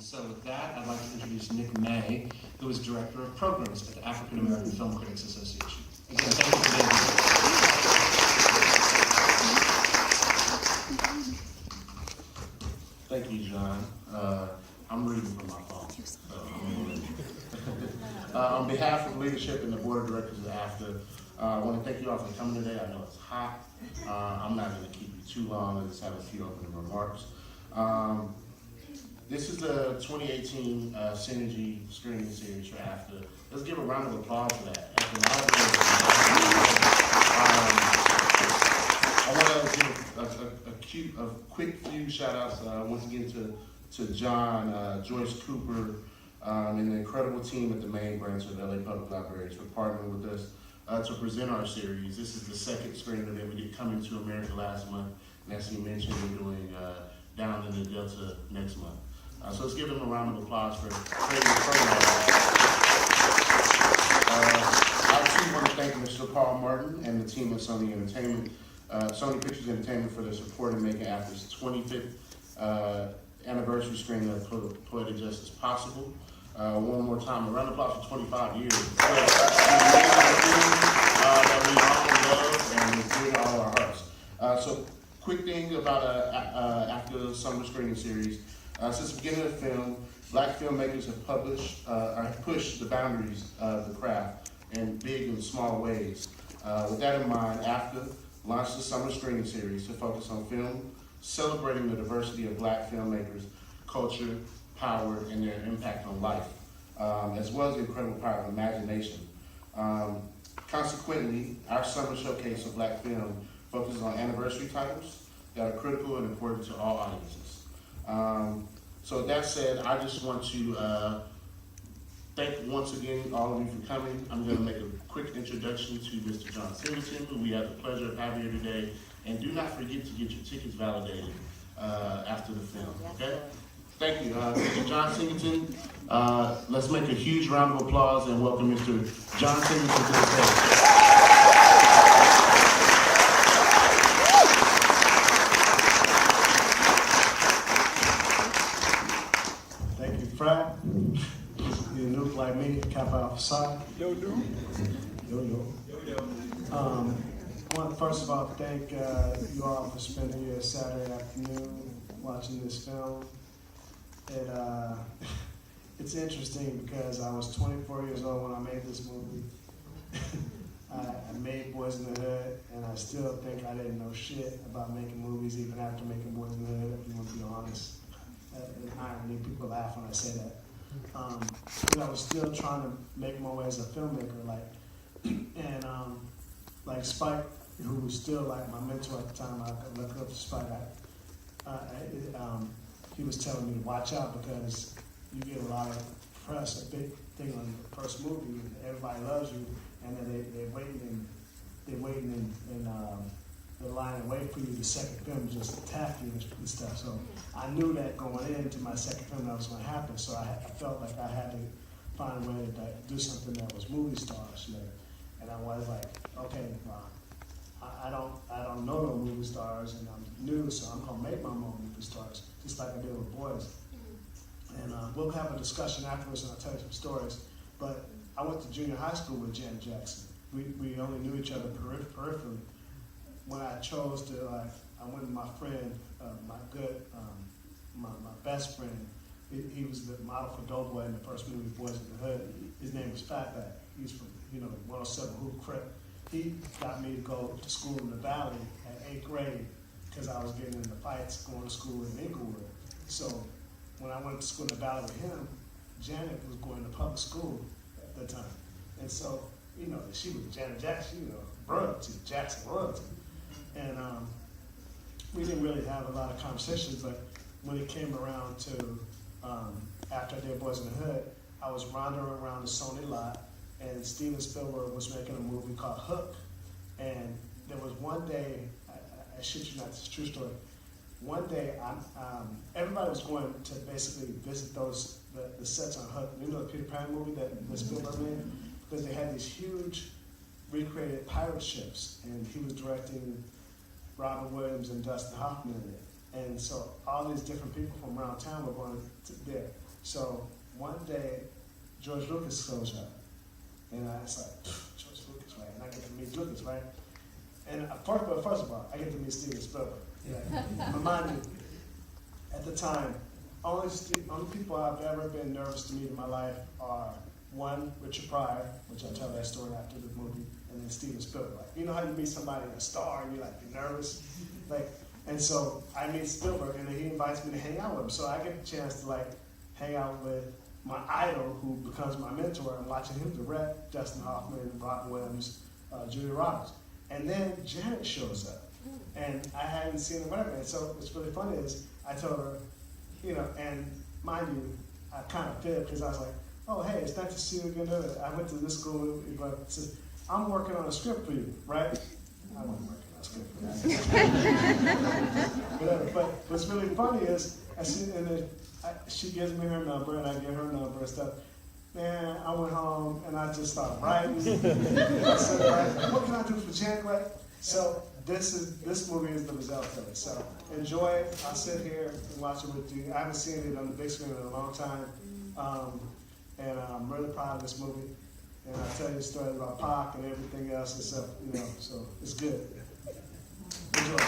so with that, I'd like to introduce Nick May, who is Director of Programs at the African American Film Critics Association. Again, thank you for being here. Thank you, John. I'm reading from my phone. On behalf of leadership and the board of directors of AFTA, I want to thank you all for coming today. I know it's hot. I'm not going to keep you too long. I just have a few opening remarks. This is the 2018 Synergy screening series for AFTA. Let's give a round of applause for that. I want to give a quick few shout outs once again to John, Joyce Cooper, and the incredible team at the main branch of LA Public Libraries for partnering with us to present our series. This is the second screening that we did Coming to America last month, and as he mentioned, we're doing Down in the Delta next month. So let's give them a round of applause for creating the program. I too want to thank Mr. Paul Martin and the team at Sony Pictures Entertainment for their support in making AFTA's 25th anniversary screening of Poetic Justice possible. One more time, a round of applause for 25 years. That we all love and it's dear to all our hearts. So quick thing about AFTA Summer Screening Series. Since the beginning of the film, Black filmmakers have pushed the boundaries of the craft in big and small ways. With that in mind, AFTA launched the Summer Screening Series to focus on film, celebrating the diversity of Black filmmakers, culture, power, and their impact on life, as well as the incredible power of imagination. Consequently, our summer showcase of Black film focuses on anniversary titles that are critical and important to all audiences. So with that said, I just want to thank once again all of you for coming. I'm going to make a quick introduction to Mr. John Singleton, who we have the pleasure of having here today. And do not forget to get your tickets validated after the film, okay? Thank you. Mr. John Singleton, let's make a huge round of applause and welcome Mr. John Singleton to the stage. Thank you, Frank. You look like me, Kappa Alpha Psi. Yo. I want to first of all thank you all for spending your Saturday afternoon watching this film. It's interesting because I was 24 years old when I made this movie. I made Boys in the Hood, and I still think I didn't know shit about making movies even after making Boys in the Hood, if you want to be honest. An irony, people laugh when I say that. But I was still trying to make my way as a filmmaker, like Spike, who was still like my mentor at the time. I could look up to Spike. He was telling me to watch out because you get a lot of press, a big thing on your first movie, and everybody loves you, and then they're waiting in the line and wait for you, the second film, to just attack you and stuff. So I knew that going into my second film that was going to happen. So I felt like I had to find a way to do something that was movie stars, and I was like, okay, I don't know no movie stars, and I'm new, so I'm gonna make my own movie stars, just like I did with Boys. And we'll have a discussion afterwards, and I'll tell you some stories. But I went to junior high school with Janet Jackson. We only knew each other peripherally. When I chose to, I went with my friend, my best friend. He was the model for Doughboy in the first movie, Boys in the Hood. His name was Fatback. He's from 107 Hoop Crip. He got me to go to school in the Valley at 8th grade because I was getting into fights going to school in Inglewood. So when I went to school in the Valley with him, Janet was going to public school at the time. And so, she was Janet Jackson, royalty, Jackson royalty. And we didn't really have a lot of conversations, but when it came around to, after I did Boys in the Hood, I was wandering around the Sony lot, and Steven Spielberg was making a movie called Hook. And there was one day, I shit you not, it's a true story. One day, everybody was going to basically visit the sets on Hook. You know the Peter Pan movie that Spielberg made? Because they had these huge recreated pirate ships, and he was directing Robin Williams and Dustin Hoffman in it. And so all these different people from around town were going there. So one day, George Lucas shows up, and I was like, George Lucas, right? And I get to meet Lucas, right? And first of all, I get to meet Steven Spielberg. Yeah. Remind you, at the time, only people I've ever been nervous to meet in my life are one, Richard Pryor, which I'll tell that story after the movie, and then Steven Spielberg. Like, you know how you meet somebody, a star, and you're nervous? And so I meet Spielberg, and then he invites me to hang out with him. So I get a chance to hang out with my idol, who becomes my mentor, and watching him direct Dustin Hoffman, Robin Williams, Julia Roberts. And then Janet shows up, and I hadn't seen her, whatever. And so what's really funny is I told her, and mind you, I kind of fibbed because I was like, oh, hey, it's nice to see you again. I went to this school, but says, I'm working on a script for you, right? I wasn't working on a script for you. But what's really funny is, she gives me her number, and I get her number and stuff. Man, I went home, and I just started writing. I said, what can I do for Janet, right? So this movie is the result of it. So enjoy it. I'll sit here and watch it with you. I haven't seen it on the big screen in a long time. And I'm really proud of this movie. And I'll tell you a story about Pac and everything else and stuff, so it's good. Enjoy.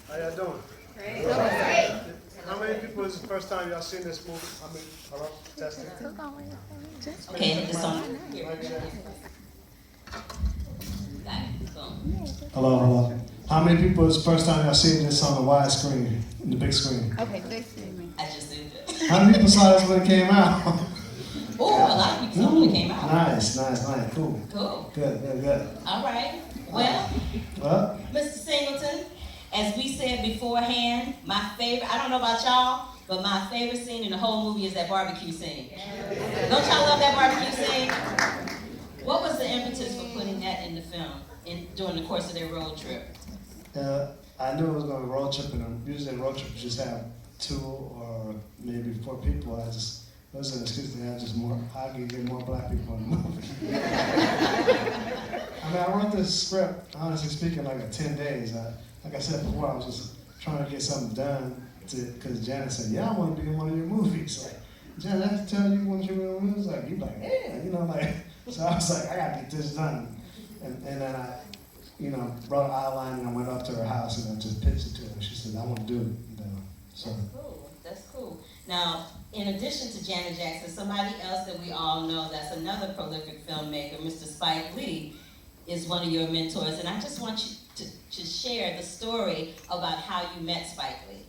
How y'all doing? Great. How many people is the first time y'all seen this movie? Hello? Testing? Okay, it's on. Hello. How many people is the first time y'all seen this on the wide screen, the big screen? Okay, they see me. I just did it. How many people saw this when it came out? Oh, a lot of people saw when it came out. Nice. Cool. Cool. Good. All right. Well, Mr. Singleton, as we said beforehand, my favorite, I don't know about y'all, but my favorite scene in the whole movie is that barbecue scene. Don't y'all love that barbecue scene? What was the impetus for putting that in the film during the course of their road trip? I knew it was going to road trip, and usually road trips just have 2 or maybe 4 people. It was an excuse to have just more. I could get more black people in the movie. I wrote this script, honestly speaking, like 10 days. Like I said before, I was just trying to get something done because Janet said, "Yeah, I want to be in one of your movies." Like, Janet, I have to tell you one of your movies. Like, you like, yeah, So I was like, I gotta get this done, and then I, wrote an outline, and I went up to her house and I just pitched it to her. And she said, "I want to do it." So. That's cool. Now, in addition to Janet Jackson, somebody else that we all know that's another prolific filmmaker, Mr. Spike Lee, is one of your mentors, and I just want you to share the story about how you met Spike Lee.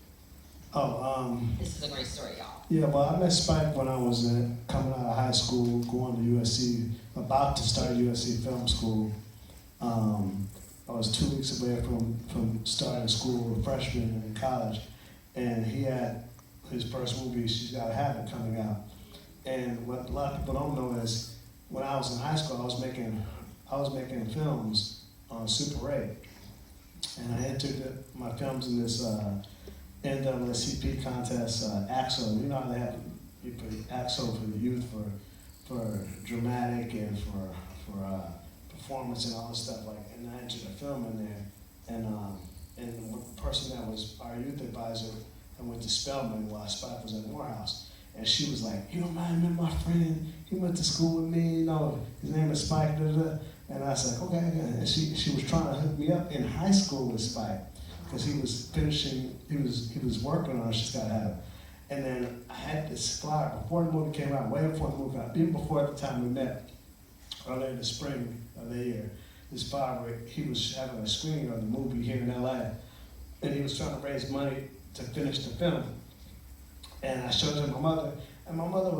This is a great story, y'all. Yeah, well, I met Spike when I was coming out of high school, going to USC, about to start USC Film School. I was 2 weeks away from starting school, a freshman in college, and he had his first movie, She's Gotta Have It, coming out. And what a lot of people don't know is, when I was in high school, I was making films on Super 8, and I entered my films in this NAACP contest, AXO. You know how they have AXO for the youth for dramatic and for performance and all this stuff, and I entered a film in there, and the person that was our youth advisor, I went to Spelman while Spike was at Morehouse, and she was like, "You remind me of my friend, he went to school with me, his name is Spike, da, da, da." And I was like, okay, and she was trying to hook me up in high school with Spike, because he was working on She's Gotta Have It. And then I had this flyer before the movie came out, way before the movie came out, even before the time we met, early in the spring of the year. This flyer, he was having a screening of the movie here in LA, and he was trying to raise money to finish the film. And I showed it to my mother, and my mother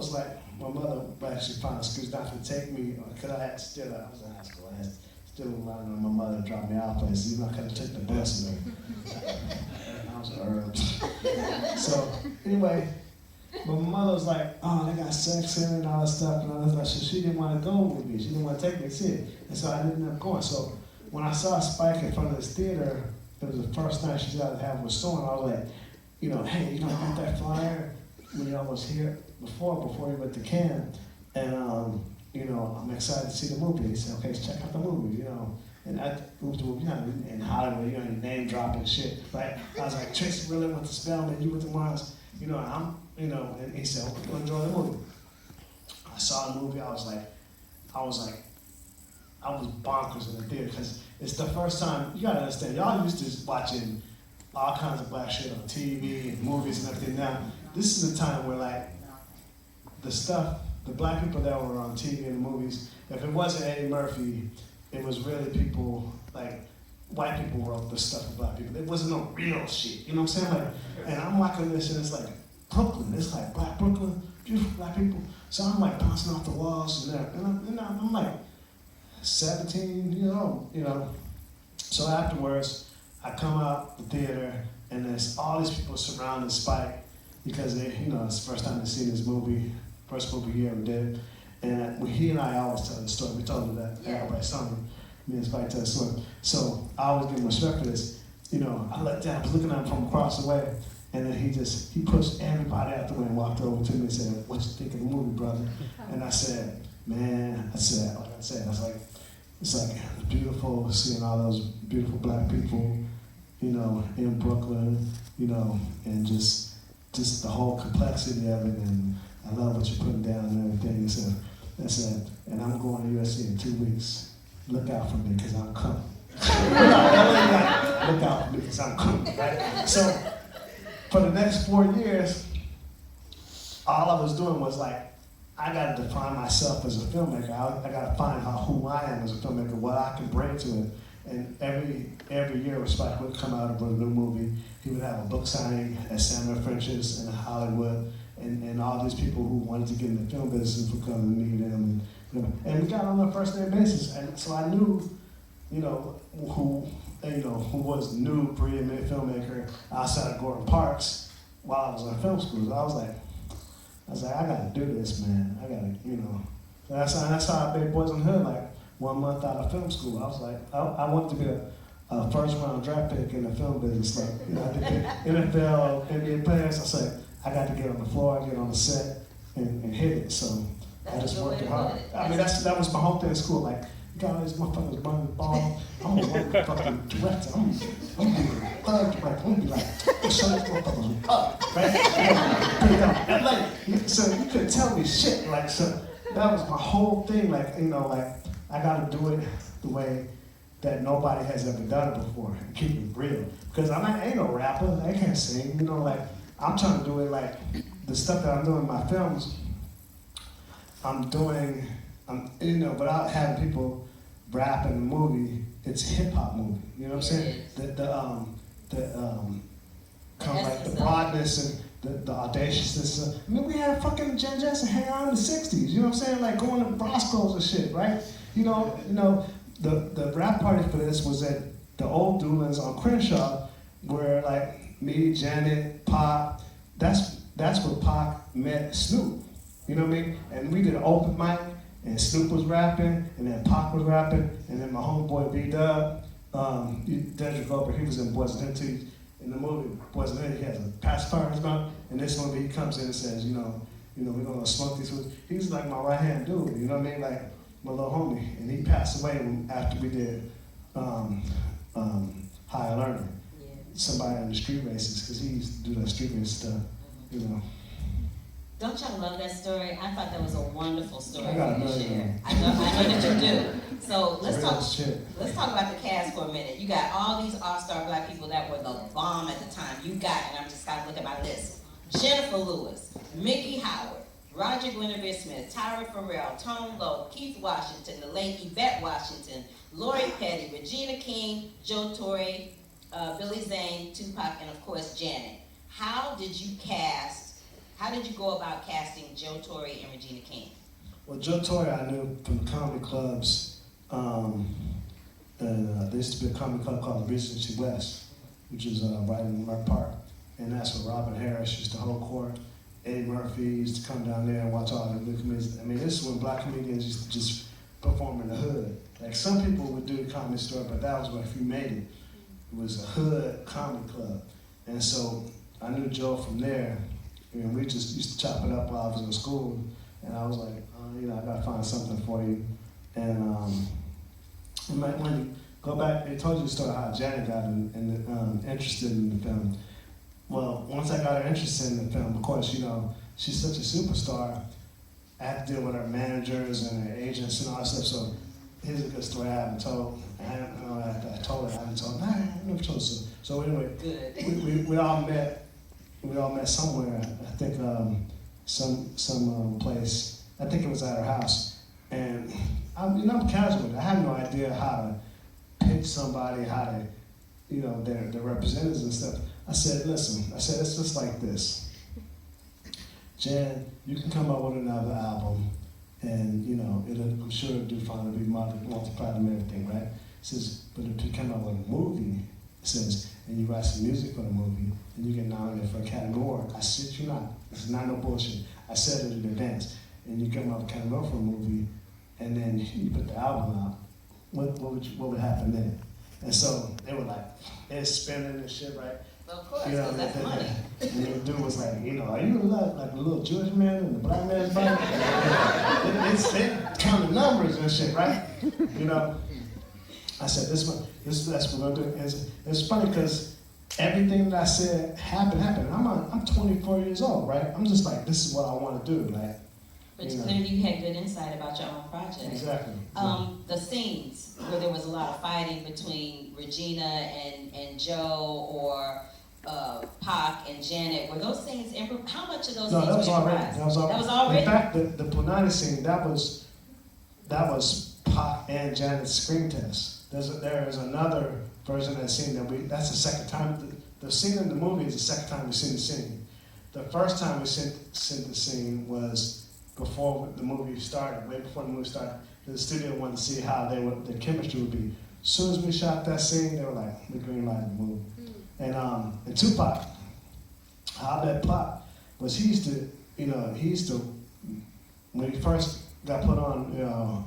actually found an excuse not to take me, because I was in high school, I had still relying on my mother to drop me out places, even though I couldn't take the bus. I was herbs. So anyway, but my mother was like, "Oh, they got sex in it and all that stuff," and I was like, so she didn't want to go with me. She didn't want to take me to see it, and so I didn't end up going. So when I saw Spike in front of this theater, it was the first night She's Gotta Have It was showing. I was like, hey, you don't get that flyer when y'all was here before you went to Cannes, and you know, I'm excited to see the movie. He said, okay, check out the movie, you know. And I moved to, you know, in Hollywood, you know, name dropping shit, right? I was like, Tracy really went to Spelman, you went to Mars, you know, you know, and he said, okay, enjoy the movie. I saw the movie, I was bonkers in the theater, because it's the first time, you gotta understand, y'all used to watching all kinds of black shit on TV and movies and everything. Now, this is a time where like, the black people that were on TV and movies, if it wasn't Eddie Murphy, it was really people, like, white people wrote the stuff for black people. It wasn't no real shit, you know what I'm saying? Like, and I'm watching this and it's like, Brooklyn, it's like black Brooklyn, beautiful black people. So I'm like bouncing off the walls and I'm like 17 years old, you know. So afterwards, I come out the theater and there's all these people surrounding Spike because they, you know, it's the first time they've seen this movie, first movie he ever did. And he and I always tell the story. We told him that everybody saw me. Me and Spike tell the story. So I always give him respect for this. You know, I looked down, I was looking at him from across the way, and then he pushed everybody out the way and walked over to me and said, what you think of the movie, brother? And I said, man, I was like, it's like beautiful seeing all those beautiful black people, you know, in Brooklyn, you know, and just the whole complexity of it, and I love what you're putting down and everything. So I said, and I'm going to USC in 2 weeks. Look out for me, because I'm coming. Look out for me, because I'm coming, right? So for the next 4 years, all I was doing was like, I got to define myself as a filmmaker. I got to find out who I am as a filmmaker, what I can bring to it. And every year, Spike would come out with a new movie. He would have a book signing at Samuel French's in Hollywood, and all these people who wanted to get in the film business would come and meet him. And we got on a first name basis, and so I knew, you know, who was the new preeminent filmmaker outside of Gordon Parks while I was in film school. So I was like, I gotta do this, man. I gotta, you know. So that's how I made Boys in the Hood, like 1 month out of film school. I was like, I wanted to be a first round draft pick in the film business, like, you know, I did NFL, NBA players. I was like, I got to get on the floor, get on the set, and hit it. So I just worked hard. I mean, that was my whole thing in school. Like, you got all these motherfuckers running the ball. I'm gonna work the fucking director. I'm gonna be the third director. I'm gonna be like, show these motherfuckers up, right? Like, so you couldn't tell me shit. Like, so that was my whole thing. Like, you know, like, I gotta do it the way that nobody has ever done it before and keep it real. Because I ain't no rapper. I can't sing. You know, like, I'm trying to do it like the stuff that I'm doing in my films. You know, without having people rap in the movie, it's a hip hop movie. You know what I'm saying? Kind of like the broadness and the audaciousness. I mean, we had fucking Jen Jackson hang out in the '60s. You know what I'm saying? Like going to Brosco's and shit, right? You know, the rap party for this was at the old Doolins on Crenshaw, where like me, Janet, Pac. That's where Pac met Snoop. You know what I mean? And we did an open mic, and Snoop was rapping, and then Pac was rapping, and then my homeboy B-Dub, Dedrick Goldberg, he was in Boys and Hood too. In the movie Boys and Hood, he has a pacifier in his mouth, and this movie he comes in and says, you know, we're gonna smoke these woods. He's like my right hand dude, you know what I mean? Like my little homie, and he passed away after we did Highlander. Yeah. Somebody on the street races, because he used to do that street race stuff, you know. Don't y'all love that story? I thought that was a wonderful story. I got a million. I know that you do. So let's talk about the cast for a minute. You got all these all-star black people that were the bomb at the time. You got, and I'm just kind of looking at my list. Jennifer Lewis, Mickey Howard, Roger Guinevere Smith, Tyra Farrell, Tone Loc, Keith Washington, the late Yvette Washington, Lori Petty, Regina King, Joe Torry, Billy Zane, Tupac, and of course Janet. How did you go about casting Joe Torry and Regina King? Well, Joe Torry I knew from the comedy clubs, and there used to be a comedy club called the Regency West, which is right in Merck Park, and that's where Robin Harris used to hold court. Eddie Murphy used to come down there and watch all the new comedians. I mean, this is when black comedians used to just perform in the hood. Like some people would do the Comedy Store, but that was where if you made it. It was a hood comedy club. And so I knew Joe from there. And we just used to chop it up while I was in school. And I was like, you know, I gotta find something for you. And when you go back, they told you the story how Janet got interested in the film. Well, once I got her interested in the film, of course, you know, she's such a superstar. I had to deal with her managers and her agents and all that stuff. So here's a good story I haven't told. I told her I haven't told. Nah, I never told her. So anyway, we all met. We all met somewhere. I think some place. I think it was at her house. And I'm casual with it. I had no idea how to pitch somebody, how to, you know, their representatives and stuff. I said, listen. I said, it's just like this. Jan, you can come up with another album, and you know, I'm sure it'll do fine. It'll be multi-platinum and everything, right? He says, but if you come up with a movie, it says, and you write some music for the movie, and you get nominated for Academy Award. I said, you not. This is not no bullshit. I said it in advance. And you come up with Academy Award for a movie, and then you put the album out. What would happen then? And so they were like, it's spinning and shit, right? Of course, you know, that's money. And the dude was like, you know, are you like a little Jewish man in the black man's body? They count the numbers and shit, right? You know. I said, that's what we're gonna do. It's funny because everything that I said happened. I'm 24 years old, right? I'm just like, this is what I want to do, right? But clearly you had good insight about your own project. Exactly. The scenes where there was a lot of fighting between Regina and Joe, or Pac and Janet, were those scenes how much of those scenes that was were already. improvised? That was already. In fact, the Punani scene, that was Pac and Janet's screen test. There is another version of that scene that's the second time. The scene in the movie is the second time we've seen the scene. The first time we seen the scene was before the movie started, way before the movie started. The studio wanted to see how the chemistry would be. As soon as we shot that scene, they were like, the green light the movie. And Tupac, how that plot was, he used to, when he first got put on, you know,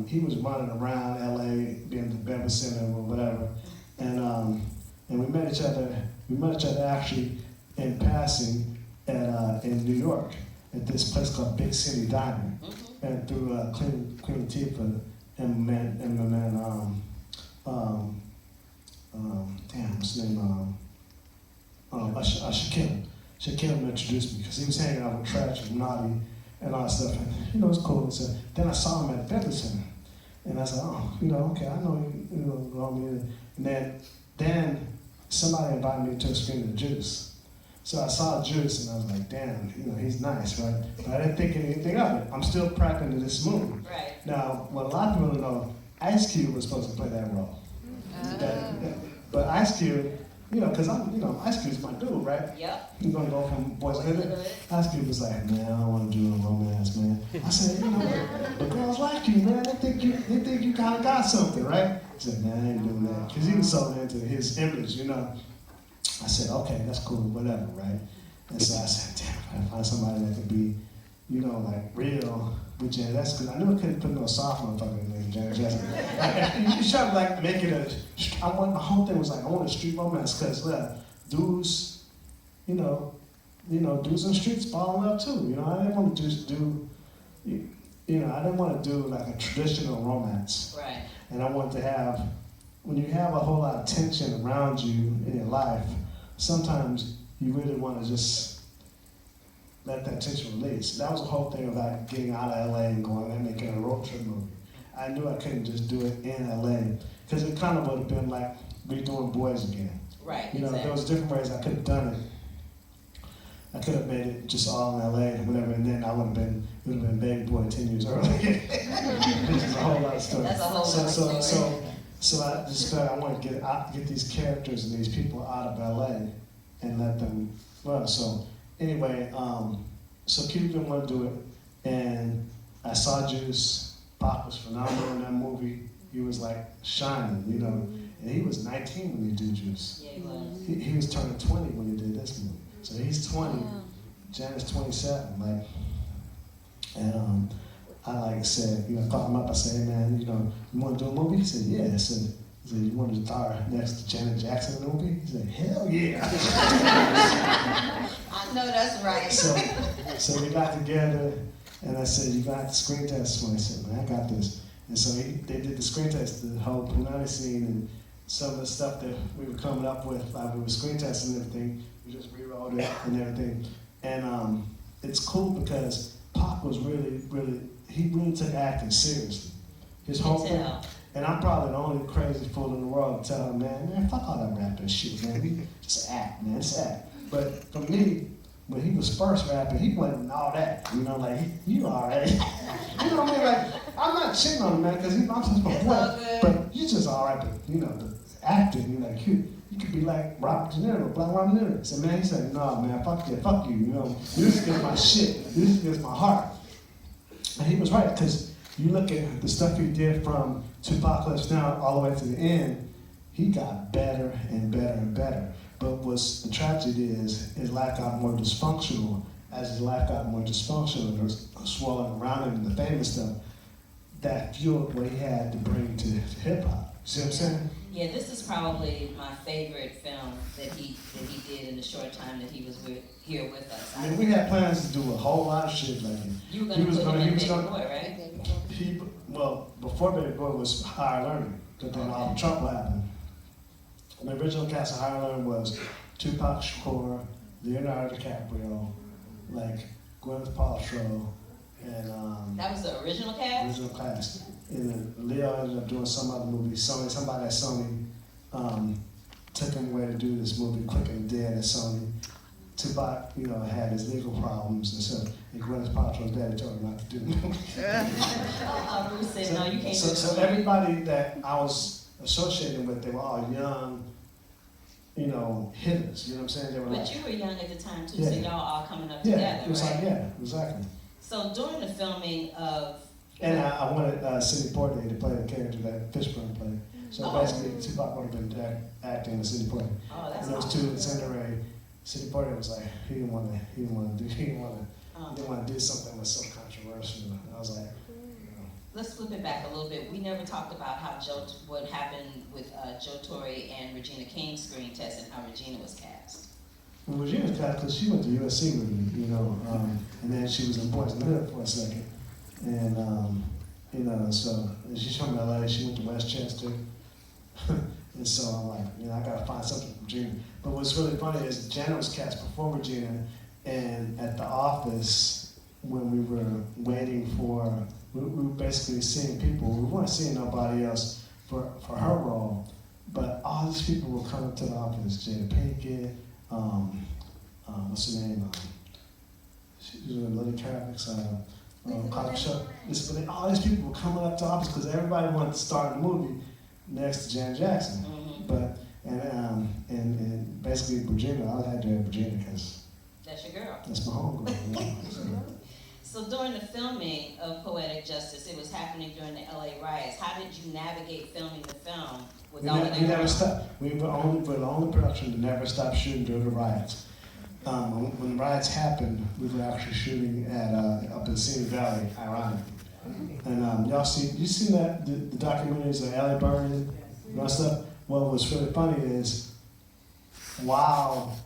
he was running around LA, being the Beverly Center or whatever, and we met each other. We met each other actually in passing in New York at this place called Big City Diner, and through Queen Latifah and my man damn, what's his name? Shakur. Shakur introduced me because he was hanging out with Trash and Naughty and all that stuff, and you know, it was cool. And so then I saw him at the Beverly Center, and I said, oh, you know, okay, I know you know, and then somebody invited me to a screening of Juice. So I saw Juice, and I was like, damn, you know, he's nice, right? But I didn't think anything of it. I'm still prepping to this movie. Right. Now, what a lot of people don't know, Ice Cube was supposed to play that role. But Ice Cube, you know, because Ice Cube's my dude, right? Yep. You're gonna go from Boys to Hood. Ice Cube was like, man, I don't want to do a romance, man. I said, you know, the girls like you, man. They think you kind of got something, right? He said, man, I ain't doing that, because he was so into his image, you know. I said, okay, that's cool, whatever, right? And so I said, damn, if I can find somebody that could be, you know, like real with Janet Jackson, because I knew I couldn't put no soft motherfucker named Janet Jackson. Like, you try to like make it the whole thing was like, I want a street romance, because dudes, you know, dudes in the streets fall in love too. You know, I didn't want to just do, you know, I didn't want to do like a traditional romance. Right. And I wanted to have, when you have a whole lot of tension around you in your life, sometimes you really want to just let that tension release. That was the whole thing about getting out of LA and going and making a road trip movie. I knew I couldn't just do it in LA, because it kind of would have been like redoing Boys again. Right. You know, exactly. there was different ways I could have done it. I could have made it just all in LA and whatever, and then I would have been Baby Boy 10 years earlier. Which is a whole lot of stuff. That's a whole lot of story. So I just felt I want to get these characters and these people out of LA and let them run. So anyway, so Cube didn't want to do it, and I saw Juice. Pop was phenomenal in that movie. He was like shining, you know, and he was 19 when he did Juice. Yeah, he was. He was turning 20 when he did this movie. So he's 20, Janet's 27, like, and I like said, you know, called him up, I said, hey man, you know, you want to do a movie? He said, yeah. I said, you want to star next to Janet Jackson in the movie? He said, hell yeah. I know that's right. So we got together, And I said, "You got the screen test?" When I said, "Man, I got this." And so they did the screen test, the whole Punani scene, and some of the stuff that we were coming up with, like we were screen testing and everything. We just rewrote it and everything. And it's cool because Pac was he really took acting seriously. His whole thing. And I'm probably the only crazy fool in the world to tell him, man, fuck all that rapping shit, man. We just act, man, just act. But for me, when he was first rapping, he wasn't all that. You know, like, you alright. You know what I mean? Like, I'm not shitting on him, man, because I'm just my boy. But you just alright, but, you know, the acting, you like, you could be like Robert De Niro, Black Robert De Niro. So, man, he said, no, man, fuck you, you know. Music is my shit. Music is my heart. And he was right, because you look at the stuff he did from Tupac Now all the way to the end, he got better and better and better. But what's the tragedy is his life got more dysfunctional. As his life got more dysfunctional, there was swirling around him and the famous stuff that fueled what he had to bring to hip hop. See what I'm saying? Yeah, this is probably my favorite film that he did in the short time that he was here with us. I mean, we had plans to do a whole lot of shit like him. You were going to put him in Baby Boy, right? Well, before Baby Boy was Higher Learning, but then all the trouble happened. The original cast of Higher Learning was Tupac Shakur, Leonardo DiCaprio, like Gwyneth Paltrow, and that was the original cast? Original cast. And then Leo ended up doing some other movie. Somebody at Sony took him away to do this movie, Quick and Dead at Sony. Tupac, you know, had his legal problems and stuff. And Gwyneth Paltrow's daddy told him not to do the movie. Bruce said, no, you can't do it. So everybody that I was associated with, they were all young, you know, hitters. You know what I'm saying? They were But you were young at the time too, yeah. so y'all all coming up together, it was right? like, yeah, exactly. So during the filming of... And I wanted Sidney Poitier to play the character that Fishburne played. So basically, Tupac would have been acting with Sidney Poitier. Oh, that's and those awesome. two in Cinderella, Sidney Poitier was like, he didn't want to do something that's so controversial. And I was like, Let's flip it back a little bit. We never talked about what happened with Joe Torry and Regina King's screen test and how Regina was cast. Well, Regina was cast because she went to USC with me, you know, and then she was in Boys in the Hood for a second. And, you know, so she's from LA, she went to Westchester. And so I'm like, you know, I gotta find something for Regina. But what's really funny is Janet was cast before Regina, and at the office, when we were waiting for, we were basically seeing people, we weren't seeing nobody else for her role, but all these people were coming to the office, Jada Pinkett, what's her name, she was in Little Carrick's, all these people were coming up to office because everybody wanted to start a movie next to Janet Jackson. Mm-hmm. But and basically Regina, I had to have Regina because that's your girl. That's my homegirl. You know? So during the filming of Poetic Justice, it was happening during the LA riots. How did you navigate filming the film with all of that? We never stopped. We were the only production to never stop shooting during the riots. When the riots happened, we were actually shooting at up in Simi Valley, ironically. And you seen that the documentaries of LA burning and all that stuff? Well, what's really funny is while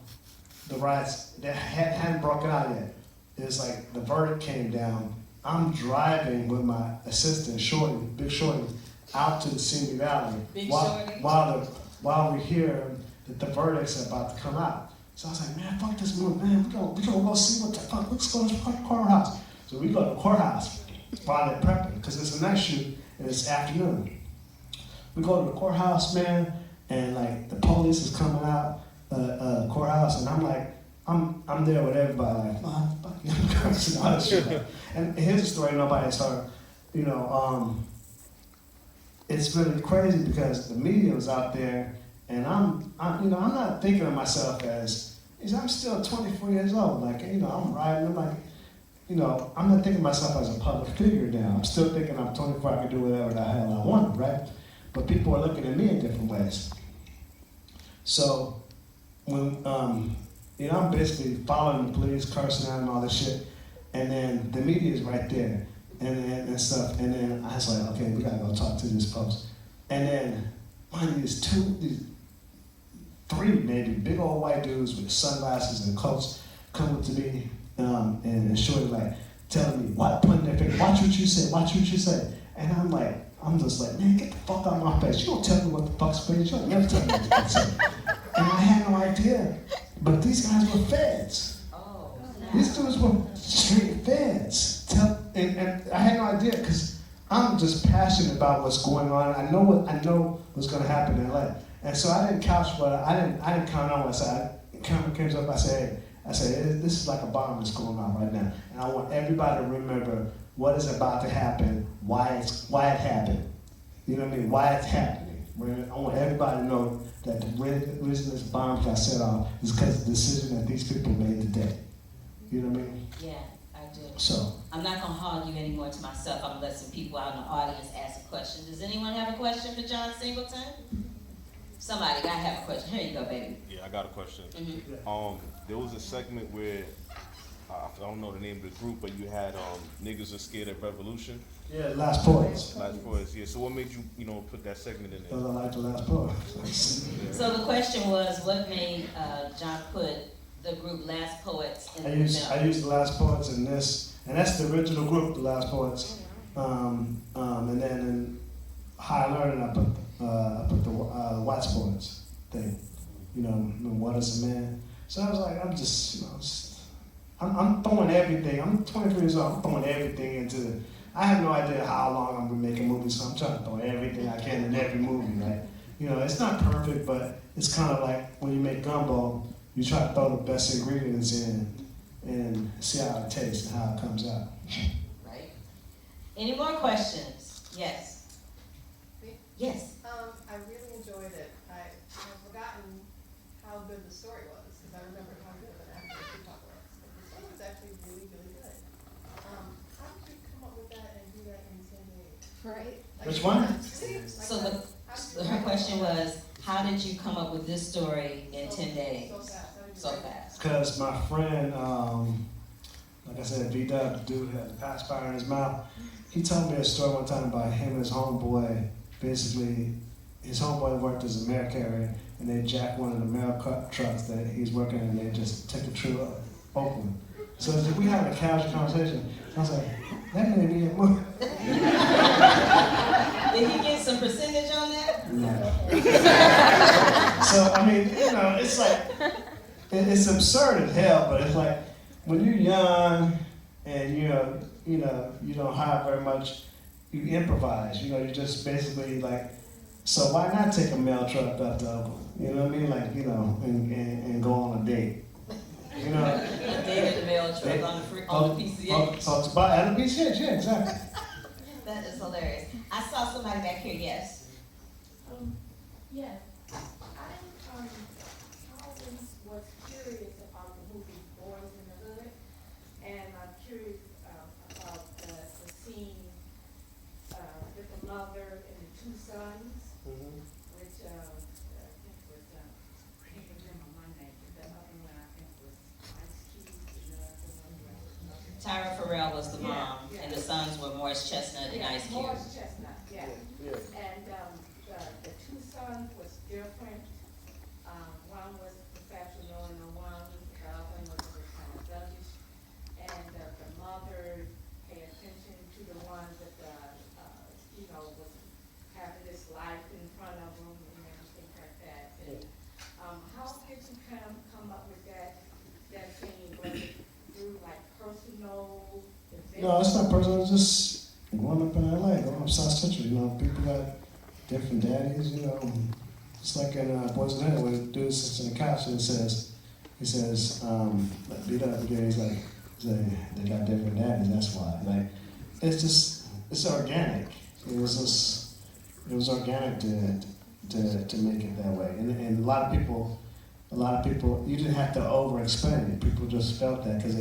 the riots hadn't broken out yet, it's like the verdict came down. I'm driving with my assistant Shorty, Big Shorty, out to the Simi Valley while we hear that the verdict's about to come out. So I was like, man, fuck this movie, man. We gonna go see what the fuck. Let's go to the courthouse. So we go to the courthouse while they're prepping, because it's a night shoot and it's afternoon. We go to the courthouse, man, and like the police is coming out the courthouse, and I'm like, I'm there with everybody, like, oh, fuck you, and all this shit. And here's a story nobody has heard. You know, it's really crazy because the media was out there, and I'm not thinking of myself as I'm still 24 years old. Like, you know, I'm riding. I'm like, you know, I'm not thinking of myself as a public figure now. I'm still thinking I'm 24. I can do whatever the hell I want, right? But people are looking at me in different ways. So when you know, I'm basically following the police, cursing at them, all this shit, and then the media is right there, and stuff. And then I was like, okay, we gotta go talk to these folks. And then these three maybe big old white dudes with sunglasses and coats come up to me and shorty like, telling me, what, pointing their finger, watch what you say, watch what you say. And I'm just like, man, get the fuck out of my face. You don't tell me what the fuck's supposed to say. You don't never tell me what the fuck's supposed to say. And I had no idea. But these guys were feds. Oh, These dudes were straight feds. And I had no idea because I'm just passionate about what's going on. I know what's going to happen in LA. And so I didn't couch, but I didn't count on what I said. Camera comes up, I say, this is like a bomb that's going on right now. And I want everybody to remember what is about to happen, why it happened. You know what I mean? Why it's happening. I want everybody to know that the reason this bomb got set off is because of the decision that these people made today. You know what I mean? yeah, I do. So, I'm not gonna hog you anymore to myself. I'm gonna let some people out in the audience ask a question. Does anyone have a question for John Singleton? Somebody gotta have a question. Here you go, baby. Yeah, I got a question. Mm-hmm. There was a segment where I don't know the name of the group, but you had niggas are scared of revolution. yeah, Last Poets. Last Poets, yeah. So what made you, put that segment in there? Because I like the Last Poets. So the question was, what made John put the group Last Poets in the film? I used the Last Poets in this, and that's the original group, the Last Poets. And then in Highlander, I put the White Poets thing. What is a man? So I was like, I'm throwing everything. I'm 23 years old. I'm throwing everything into. I have no idea how long I'm gonna make a movie, so I'm trying to throw everything I can in every movie. Right? It's not perfect, but it's kind of like when you make gumbo, you try to throw the best ingredients in and see how it tastes and how it comes out. Right. Any more questions? Yes. Yes. I really enjoyed it. I've forgotten how good the story was, because I remember how good of an actor Tupac was. But the story was actually really, really good. How did you come up with that and do that in 10 days? Right. Which one? So her question was, how did you come up with this story in 10 days? So fast. Because my friend, like I said, V-Dub, the dude had a pacifier in his mouth. He told me a story one time about him and his homeboy. Basically, his homeboy worked as a mail carrier, and they jacked one of the mail trucks that he's working in, and they just took the true Oakland. So we had a casual conversation. I was like, that may be a movie. Did he get some percentage on that? No. So, I mean, it's like, it's absurd as hell, but it's like, when you're young and you don't have very much, you improvise, you just basically like, so why not take a mail truck up to Oakland? You know what I mean? Like, and go on a date. A date at the mail truck on the PCH. Talk about at the PCH, yeah, exactly. That is hilarious. I saw somebody back here, yes. Yeah, I always was curious about the movie Boys in the Hood, and I'm curious about the scene with the mother and the two sons, which I think was, I can't remember my name, but the other one I think was Ice Cube, the one was Tyra Farrell was the mom, Yeah. and the sons were Morris Chestnut and Ice Cube. Morris Chestnut, yeah. And the two sons was different. One was professional and the one was kind of thuggish. And the mother paid attention to the one that, was having this life in front of them and everything like that. And how did you come up with that scene? Was it through like personal events? No, it's not personal, it's just growing up in LA, growing up South Central, people got different daddies, It's like in Boys in the Hood, where the dude sits on the couch and he says, beat up again, he's like, they got different daddies, that's why. Like, it's organic. It was organic to make it that way. And a lot of people, you didn't have to over-explain it. People just felt that because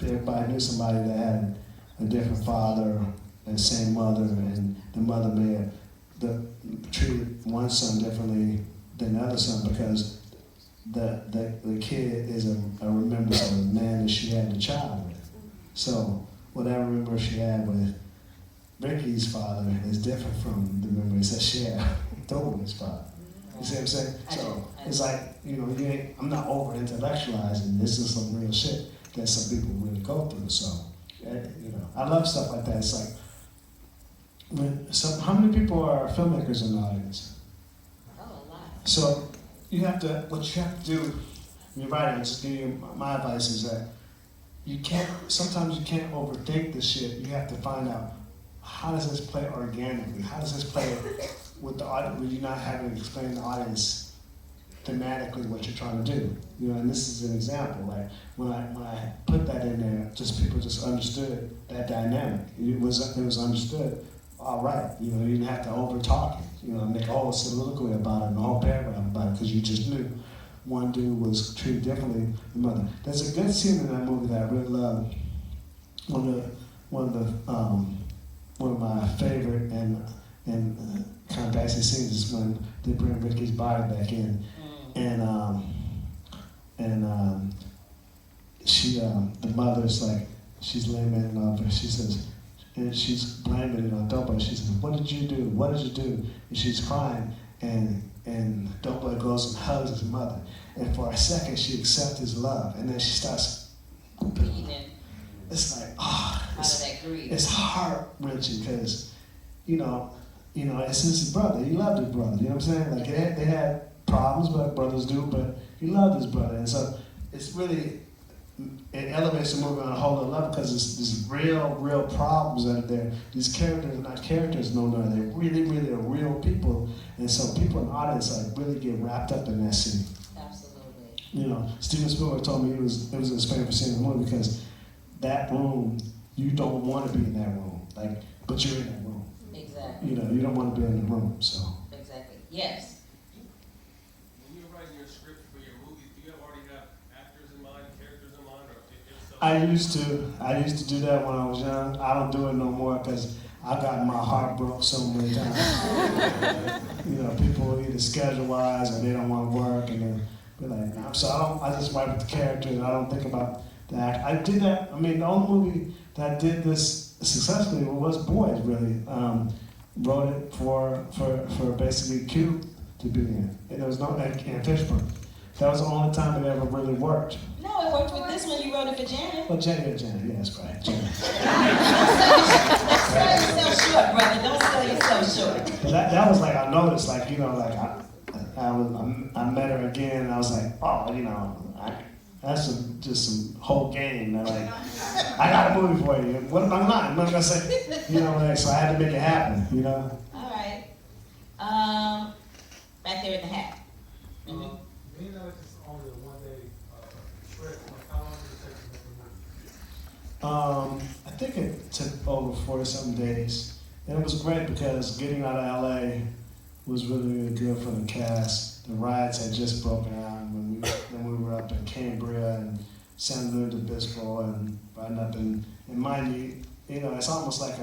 everybody knew somebody that had a different father and same mother, and the mother may have treated one son differently than the other son because the kid is a remembrance of the man that she had the child with. So whatever remembrance she had with Ricky's father is different from the memories that she had with Toby's father. You see what I'm saying? So it's like, I'm not over intellectualizing. This is some real shit that some people really go through. So I love stuff like that. It's like, how many people are filmmakers in the audience? Oh, a lot. So what you have to do when you're writing, just give you my advice is that sometimes you can't overthink the shit. You have to find out, how does this play organically? How does this play with the audience, when you're not having to explain to the audience thematically what you're trying to do? And this is an example. Like when I put that in there, people just understood that dynamic. It was understood. All right, you didn't have to over talk it. Make a whole soliloquy about it, and a whole paragraph about it, because you just knew one dude was treated differently than the other. There's a good scene in that movie that I really love. One of my favorite and kind of basic scenes is when they bring Ricky's body back in, and she the mother's like, she's laying in love, and she says, and she's blaming it on Dope. She says, "What did you do? What did you do?" And she's crying, and Dope goes and hugs his mother, and for a second she accepts his love, and then she starts Breathing. It's like, it's heart-wrenching because, it's his brother. He loved his brother. You know what I'm saying? Like they had problems, but brothers do. But he loved his brother, and so it's really, it elevates the movie on a whole other level because there's real problems that are there. These characters are not characters no more. They really are real people, and so people in the audience like really get wrapped up in that scene. Absolutely. Steven Spielberg told me it was his favorite scene in the movie because that room, you don't want to be in that room, but you're in that room. Exactly. You don't want to be in the room, so. Exactly. Yes. When you're writing your script for your movies, do you already have actors in mind, characters in mind, or if so? I used to do that when I was young. I don't do it no more because I got my heart broke so many times. People either schedule-wise or they don't want to work, and then be like, so I just write with the character, and I don't think about that. I did that. I mean, the only movie that did this successfully was Boys, really. Wrote it for basically Q to be in. And there was no, and Fishburne. That was the only time it ever really worked. No, it worked with this one. You wrote it for Janet. Well, Janet, yeah, that's right. Janet. Don't sell yourself short, brother. Don't sell yourself short. But that was like, I noticed, I met her again, and I was like, that's just some whole game. That I got a movie for you. What am I not? I'm not gonna say, so I had to make it happen, All right. Back there in the hat. Being that it's only a one-day trip, how long did it take to make the movie? I think it took over 40-something days, and it was great because getting out of LA was really good for the cast. The riots had just broken out when we were up in Cambria and San Luis Obispo and riding up in mind you, it's almost like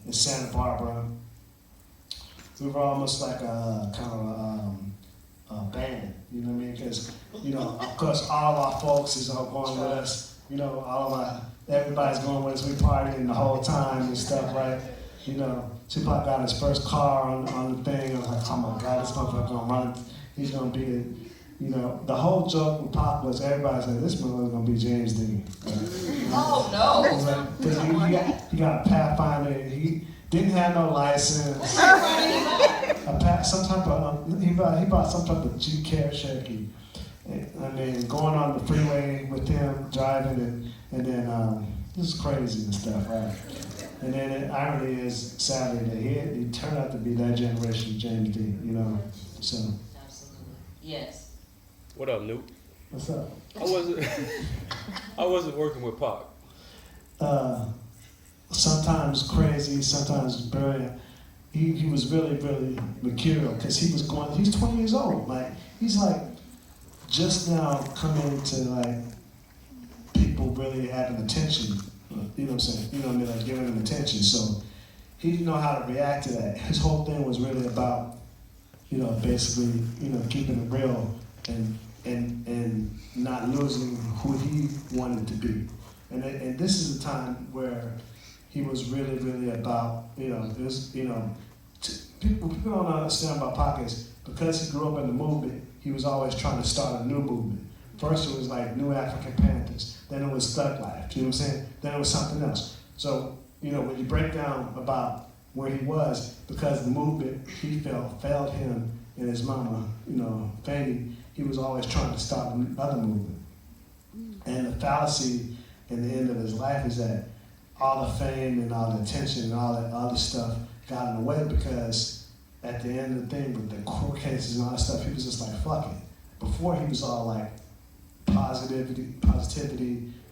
in Santa Barbara. We were almost like a kind of a band, you know what I mean? Because, of course, all of our folks is all going with us. Everybody's going with us. We partying the whole time and stuff, right? Tupac got his first car on the thing. I was like, oh my God, this motherfucker gonna run. He's gonna be the whole joke with Pop was everybody said, this motherfucker's gonna be James Dean. Right? Oh no. Because he got a Pathfinder. He didn't have no license. He bought some type of Jeep Cherokee. Going on the freeway with him, driving, and then this is crazy and stuff, right? And then the irony is, sadly, that he turned out to be that generation James Dean, so. Absolutely. Yes. What up, Newt? What's up? I wasn't working with Pac. Sometimes crazy, sometimes brilliant. He was really mercurial because he's 20 years old. He's just now coming to people really having attention. You know what I'm saying? Giving him attention. So he didn't know how to react to that. His whole thing was really about, basically, keeping it real and not losing who he wanted to be. And this is a time where he was really about, people don't understand about Pac is because he grew up in the movement, he was always trying to start a new movement. First it was New African Panthers. then it was thug life, you know what I'm saying? Then it was something else. So, you know, when you break down about where he was, because the movement he felt failed him and his mama, you know, Fanny, he was always trying to stop another movement. And the fallacy in the end of his life is that all the fame and all the attention and all this stuff got in the way, because at the end of the thing with the court cases and all that stuff, he was just like, fuck it. Before he was all like positivity,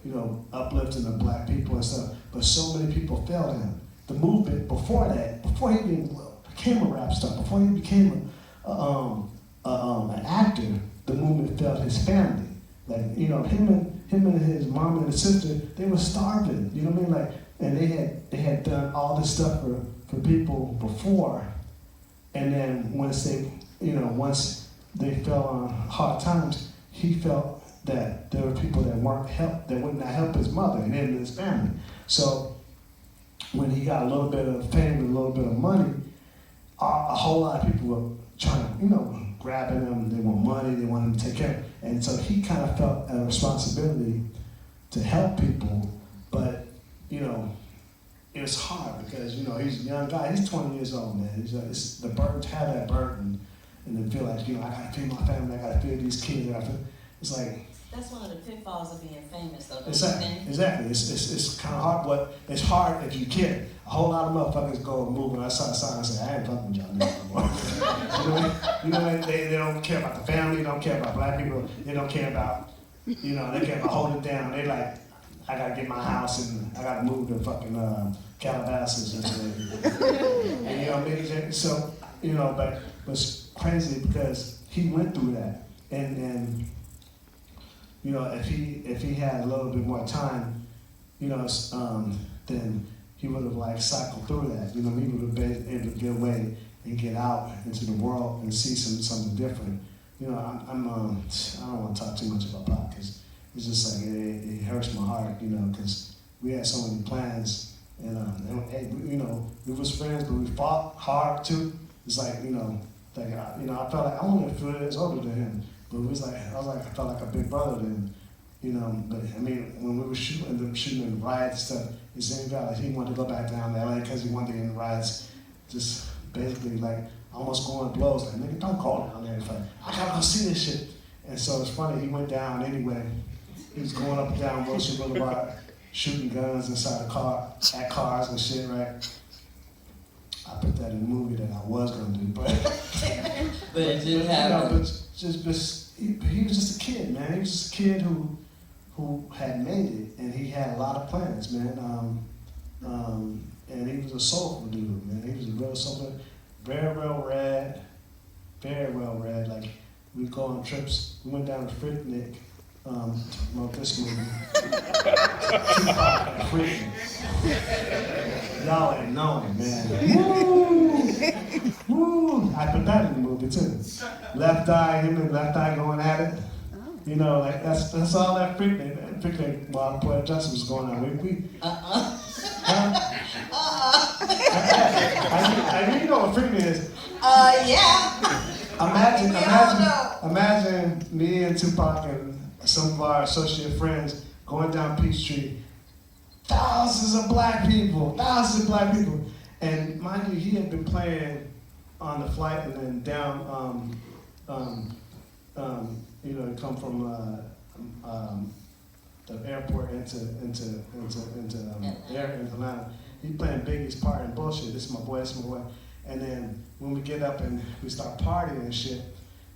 you know, uplifting of black people and stuff, but so many people failed him. The movement before that, before he even became a rap star, before he became an actor, the movement failed his family. Like, you know, him and his mom and his sister, they were starving. You know what I mean? Like, and they had done all this stuff for people before, and then once they fell on hard times, he felt that there were people that would not help his mother and him and his family. So when he got a little bit of fame and a little bit of money, a whole lot of people were trying to, you know, grabbing him. They want money, they want him to take care of him. And so he kind of felt a responsibility to help people, but, you know, it was hard because, you know, he's a young guy. He's 20 years old, man. It's the burden, to have that burden and then feel like, you know, I gotta feed my family, I gotta feed these kids. It's like, that's one of the pitfalls of being famous, though. Exactly. It's kind of hard, but it's hard if you care. A whole lot of motherfuckers go moving outside the sign and say, I ain't fucking with y'all no more. you know, they don't care about the family, they don't care about black people, they don't care about, you know, they care about holding it down. They like, I gotta get my house and I gotta move to fucking Calabasas and you know what I mean? So, you know, but it's crazy because he went through that. And you know, if he had a little bit more time, you know, then he would have like cycled through that. You know, he would have been able to get away and get out into the world and see something different. You know, I don't want to talk too much about Pop because it's just like it hurts my heart, you know, because we had so many plans and hey, you know, we was friends, but we fought hard too. It's like, you know, I felt like I'm only a few years older than him. But it was like, I felt like a big brother then, you know. But I mean, when we were shooting in the riots and stuff, it seemed like he wanted to go back down to LA because he wanted to get in the riots. Just basically like almost going blows. Like, nigga, don't go down there. It's like, I gotta go see this shit. And so it's funny, he went down anyway. He was going up and down Wilshire Boulevard, shooting guns inside the car, at cars and shit, right? I put that in the movie that I was gonna do, but but it didn't happen. He was just a kid, man. He was just a kid who had made it, and he had a lot of plans, man. And he was a soulful dude, man. He was a real soulful, very well read. Like, we'd go on trips. We went down to Freaknik, to promote this movie. Tupac and Freaknik. Y'all ain't knowing, man. Woo! Woo! I put that in the movie too. Left Eye, him and Left Eye going at it. You know, like that's all that Freaknik while Poetic Justice was going on. I you know what Freaknik is. Yeah. Imagine me and Tupac and some of our associate friends going down Peachtree. Thousands of black people. And mind you, he had been playing on the flight and then down, you know, come from the airport into Atlanta. He playing Biggie's part in Bullshit. This is my boy. And then when we get up and we start partying and shit,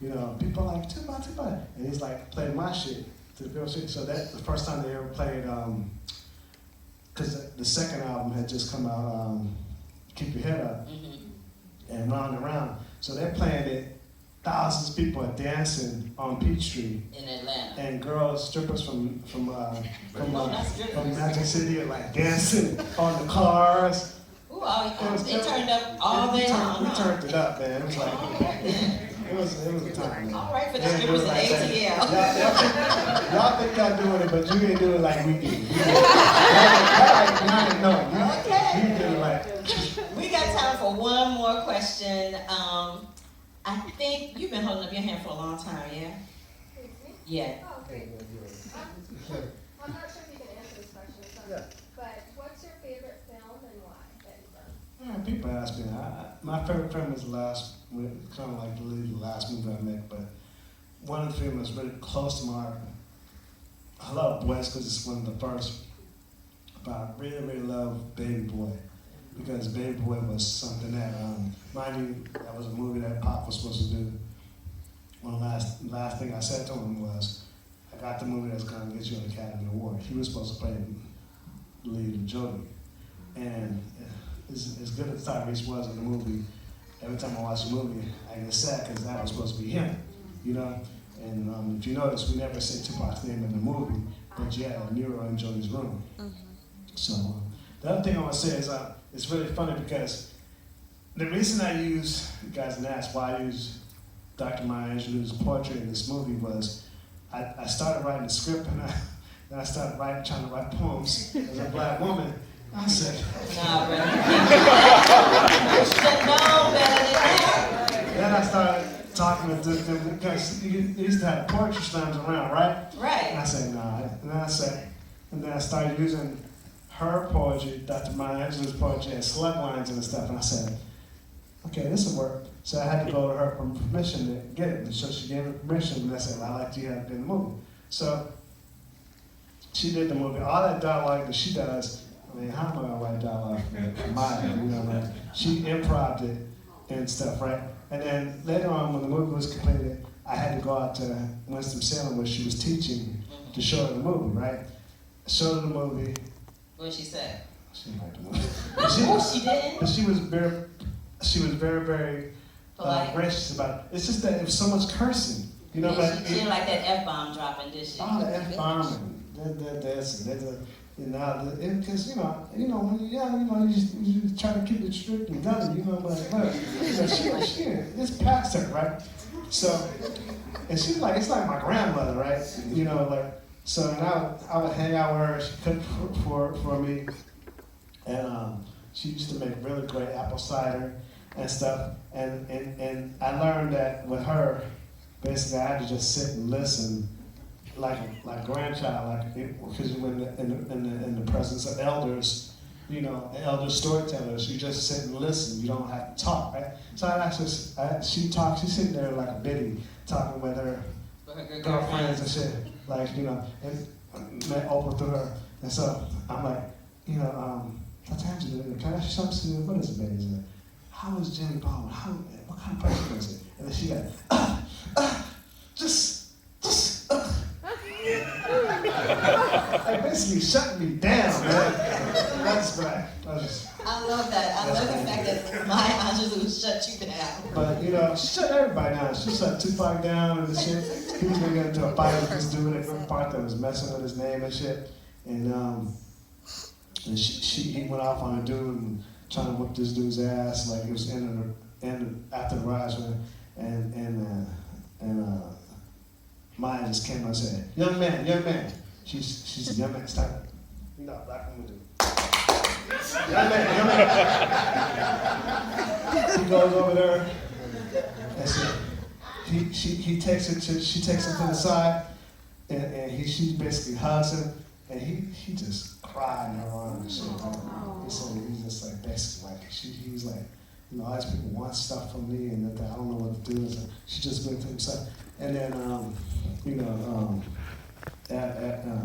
you know, people are like, Tupac. And he's like, playing my shit to the girl shit. So that's the first time they ever played, because the second album had just come out, Keep Your Head Up, and Round and Round. So they're playing it. Thousands of people are dancing on Peachtree in Atlanta, and girls, strippers from Magic City are like dancing on the cars. Ooh, they turned up all day long. We turned it up, man. It was like it was a time, man. All right for the strippers in ATL. Y'all think y'all doing it, but you ain't doing it like we do. You do it like. We got time for one more question. I think you've been holding up your hand for a long time, yeah? Yeah. Okay. I'm not my favorite film was the last, kind of like the last movie I made, but one of the films that's really close to my heart. I love Boys because it's one of the first, but I really, really love Baby Boy, because Baby Boy was something that, mind you, that was a movie that Pop was supposed to do. One of the last thing I said to him was, I got the movie that's going to get you an Academy Award. He was supposed to play the lead of Jody. And as good as Tyrese was in the movie, every time I watch the movie, I get sad because that was supposed to be him, you know? And if you notice, we never say Tupac's name in the movie, but yeah, Nero in Jody's room. So the other thing I want to say is it's really funny because the reason I use, you guys can ask why I use Dr. Maya Angelou's poetry in this movie was I started writing the script and then I started trying to write poems as a black woman. I said, Nah, bro. You should know better than that. Then I started talking to them because you used to have poetry slams around, right? Right. And I said, nah. And then I started using her poetry, Dr. Maya Angelou's poetry, as slug lines and stuff. And I said, okay, this will work. So I had to go to her for permission to get it. And so she gave me permission, and I said, well, I'd like to have it in the movie. So she did the movie. All that dialogue that she does, I mean, how am I gonna write dialogue for Maya? You know, like, she improv'd it and stuff, right? And then later on, when the movie was completed, I had to go out to Winston-Salem where she was teaching to show her the movie, right? Showed her the movie. What'd she say? She liked the movie. She didn't? But she was very, very gracious about it. It's just that it was so much cursing, you know. Yeah, she didn't like that F-bomb dropping, did she? Oh, the F-bomb and that's you know, because you know, when you're young, you just try to keep it strict and gun, you know, like, look, she it's past her, right? So, and she's like, it's like my grandmother, right? You know, like, so, and I would hang out with her. She cooked for me, and she used to make really great apple cider and stuff. And I learned that with her, basically, I had to just sit and listen. Like grandchild, because when in the presence of elders, you know, elder storytellers, you just sit and listen. You don't have to talk, right? So she's sitting there like a biddy, talking with her girlfriends and shit, like, you know, and met Oprah through her. And so I'm like, you know, what time is it? Can I ask you something? She said, what is it, baby? She's like, how is Jenny Baldwin? What kind of person is it? And then she got, just. Like basically shutting me down, man. That's black. I love that. I love the fact that Maya Angelou shut you down. But you know, she shut everybody down. She shut Tupac down and shit. He was gonna get into a fight with this dude at the park that was messing with his name and shit. And he went off on a dude and trying to whip this dude's ass. Like it was after the riots, and Maya just came up and said, young man. She said, young man, stop it. You know, black woman do. Young man. He goes over there and she takes him to the side and she basically hugs him and he just cried in her arms and shit. So he's just like basically like he was like, you know, all these people want stuff from me and that I don't know what to do. So she just went to himself. And then you know,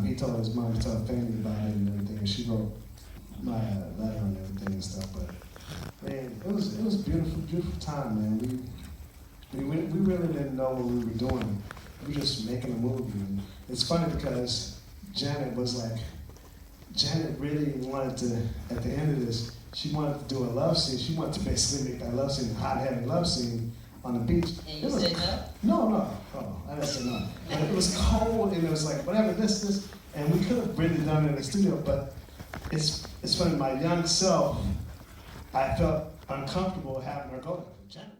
he told his mom to tell her family about it and everything, and she wrote my letter and everything and stuff. But man, it was a beautiful time, man. We really didn't know what we were doing. We were just making a movie. And it's funny because Janet really wanted to, at the end of this, she wanted to do a love scene. She wanted to basically make that love scene, a hot-headed love scene on the beach. And you said no? No. Oh, I didn't say no. And it was cold, and it was like, whatever, this. And we could have really done it in the studio, but it's funny, my young self, I felt uncomfortable having her go to Janet.